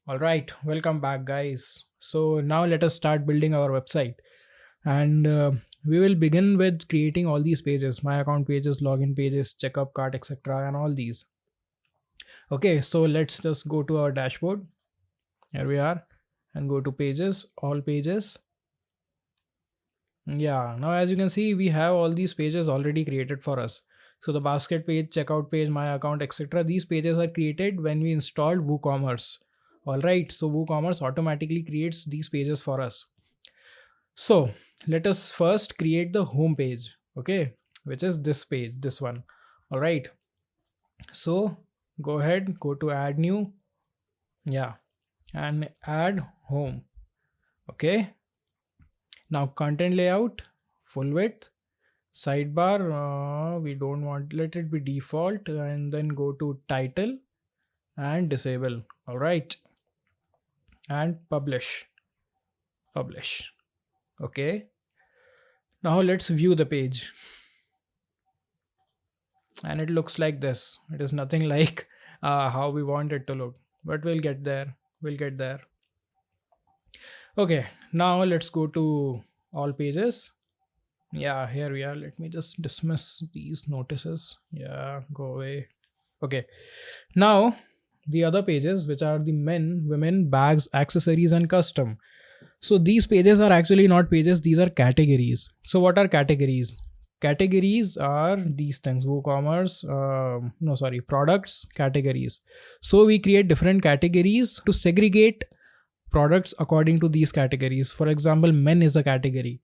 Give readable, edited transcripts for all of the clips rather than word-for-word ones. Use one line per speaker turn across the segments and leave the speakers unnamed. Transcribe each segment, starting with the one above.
All right, welcome back, guys. So now let us start building our website, and we will begin with creating all these pages: my account pages, login pages, checkup cart, etc., and all these. Okay, so let's just go to our dashboard. Here we are, and go to pages, all pages. Yeah, now as you can see, we have all these pages already created for us. So the basket page, checkout page, my account, etc. These pages are created when we installed WooCommerce. All right, so WooCommerce automatically creates these pages for us. So let us first create the home page, okay, which is this page, this one. All right, so go ahead, go to add new, yeah, and add home. Okay, now content layout, full width, sidebar, we don't want, let it be default, and then go to title and disable. All right, and publish. Okay, now let's view the page, and it looks like this. It is nothing like how we want it to look, but we'll get there. Okay, now let's go to all pages. Yeah, here we are. Let me just dismiss these notices. Yeah, go away. Okay, now the other pages, which are the men, women, bags, accessories, and custom. So these pages are actually not pages, these are categories. So what are categories? Categories are these things: WooCommerce, no, sorry, products, categories. So we create different categories to segregate products according to these categories. For example, men is a category.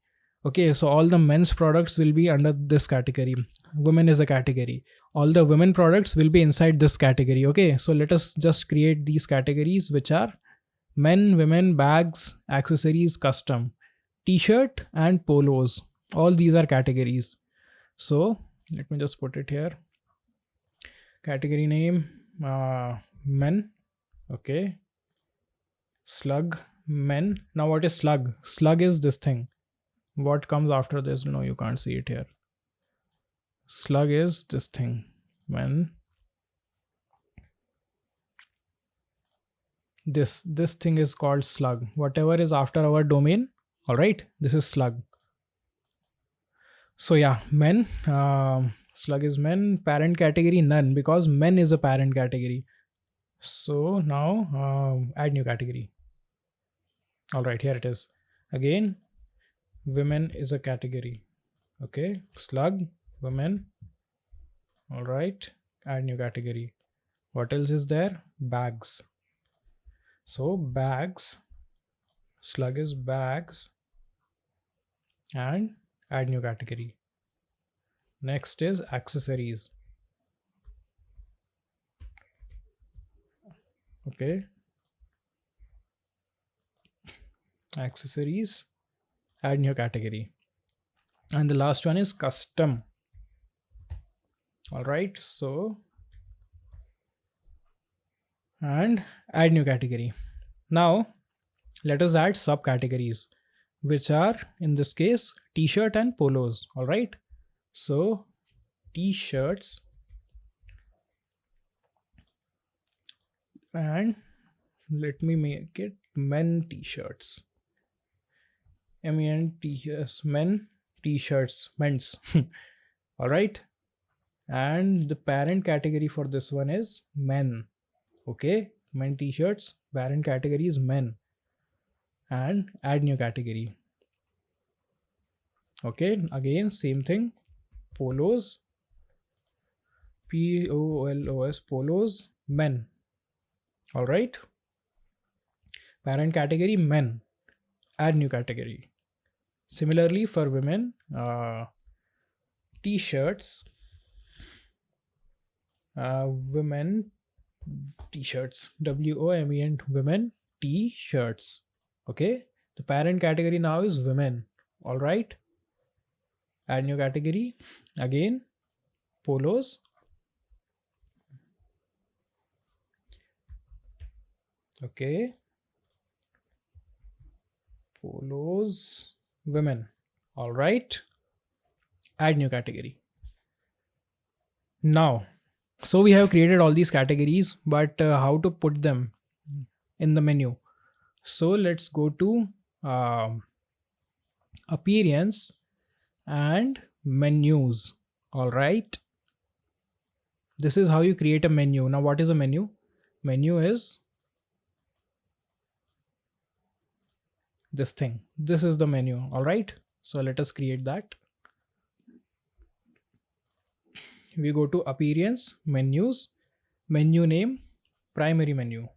Okay, so all the men's products will be under this category. Women is a category. All the women products will be inside this category. Okay, so let us just create these categories, which are men, women, bags, accessories, custom, t-shirt, and polos. All these are categories. So let me just put it here. Category name, men. Okay, slug, men. Now what is slug? Slug is this thing. What comes after this? No, you can't see it here. Slug is this thing. Men. This thing is called slug. Whatever is after our domain, all right, this is slug. So yeah, men, slug is men. Parent category, none, because men is a parent category. So now add new category. All right, here it is. Again, women is a category. Okay, slug, women. All right, add new category. What else is there? Bags. So bags, slug is bags, and add new category. Next is accessories. Okay, accessories, add new category. And the last one is custom. All right, so and add new category. Now let us add subcategories, which are in this case t-shirt and polos. All right, so t-shirts, and let me make it men t-shirts. men-t-shirts, men t-shirts, men's. All right, and the parent category for this one is men. Okay, men t-shirts, parent category is men, and add new category. Okay, again same thing, polos, polos, polos, men. All right, parent category men, add new category. Similarly for women, t-shirts, women t-shirts, WOMEN, women t-shirts. Okay, the parent category now is women. All right, add new category. Again, polos, okay, polos, women. All right, add new category. Now, so we have created all these categories, but how to put them? in the menu. So let's go to um, appearance and menus. All right, this is how you create a menu. Now what is a menu? Menu is this thing. This is the menu. All right, so let us create that. We go to appearance, menus, menu name, primary menu.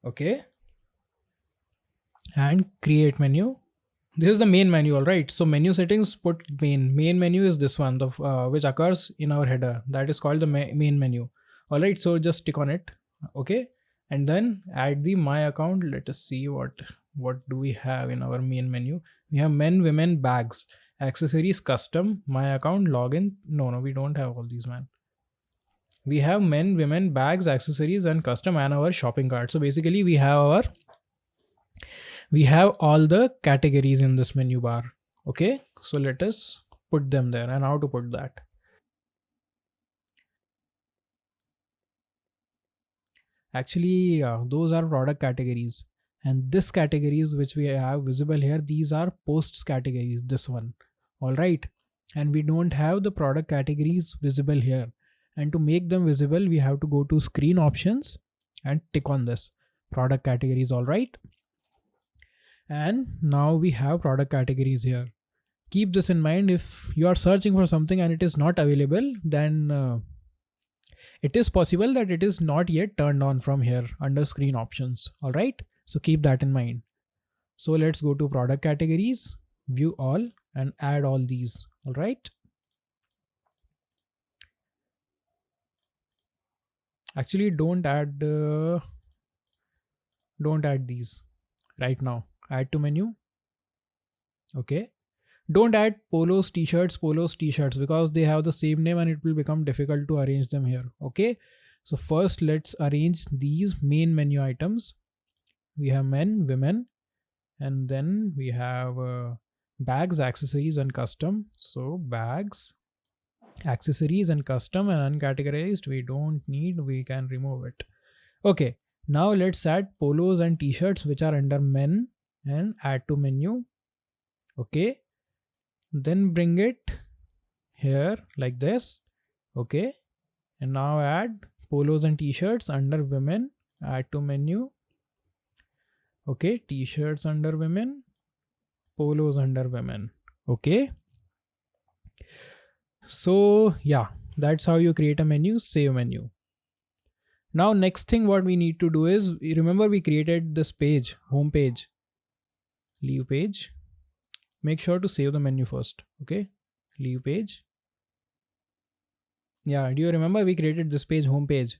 Okay, and create menu. This is the main menu. All right, so menu settings, put main menu is this one, the which occurs in our header, that is called the main menu. All right, so just click on it. Okay, and then add the my account. Let us see what do we have in our main menu. We have men, women, bags, accessories, custom, my account, login. No, we don't have all these, man. We have men, women, bags, accessories, and custom, and our shopping cart. So basically we have all the categories in this menu bar. Okay, so let us put them there. And how to put that? Actually, those are product categories, and this categories which we have visible here, these are posts categories, this one. All right, and we don't have the product categories visible here, and to make them visible we have to go to screen options and tick on this product categories. All right, and now we have product categories here. Keep this in mind. If you are searching for something and it is not available, then it is possible that it is not yet turned on from here under screen options. All right, so keep that in mind. So let's go to product categories, view all, and add all these. All right, actually don't add these right now. Add to menu. Okay, don't add polos t-shirts because they have the same name and it will become difficult to arrange them here. Okay, so first let's arrange these main menu items. We have men, women, and then we have bags, accessories, and custom. So bags, accessories, and custom, and uncategorized we don't need, we can remove it. Okay, now let's add polos and t-shirts which are under men and add to menu. Okay, then bring it here like this. Okay, and now add polos and t-shirts under women, add to menu. Okay, t-shirts under women, polos under women. Okay, so yeah, that's how you create a menu. Save menu. Now next thing what we need to do is, remember we created this page, home page, leave page. Make sure to save the menu first. Okay, leave page. Yeah, do you remember we created this page, home page?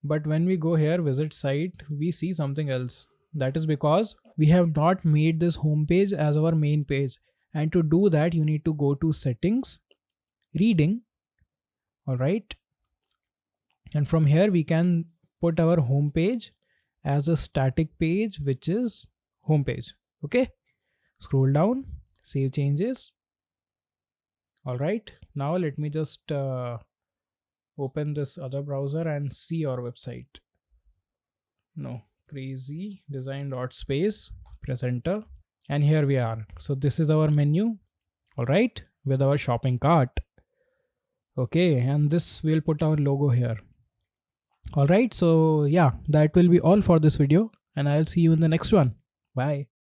But when we go here, visit site, we see something else. That is because we have not made this home page as our main page. And to do that, you need to go to settings, reading. All right, and from here we can put our home page as a static page, which is home page. Okay, scroll down, save changes. All right, now let me just open this other browser and see our website. No, crazy design dot space, press enter, and here we are. So this is our menu. All right, with our shopping cart. Okay, and this will put our logo here. All right, so yeah, that will be all for this video, and I'll see you in the next one. Bye.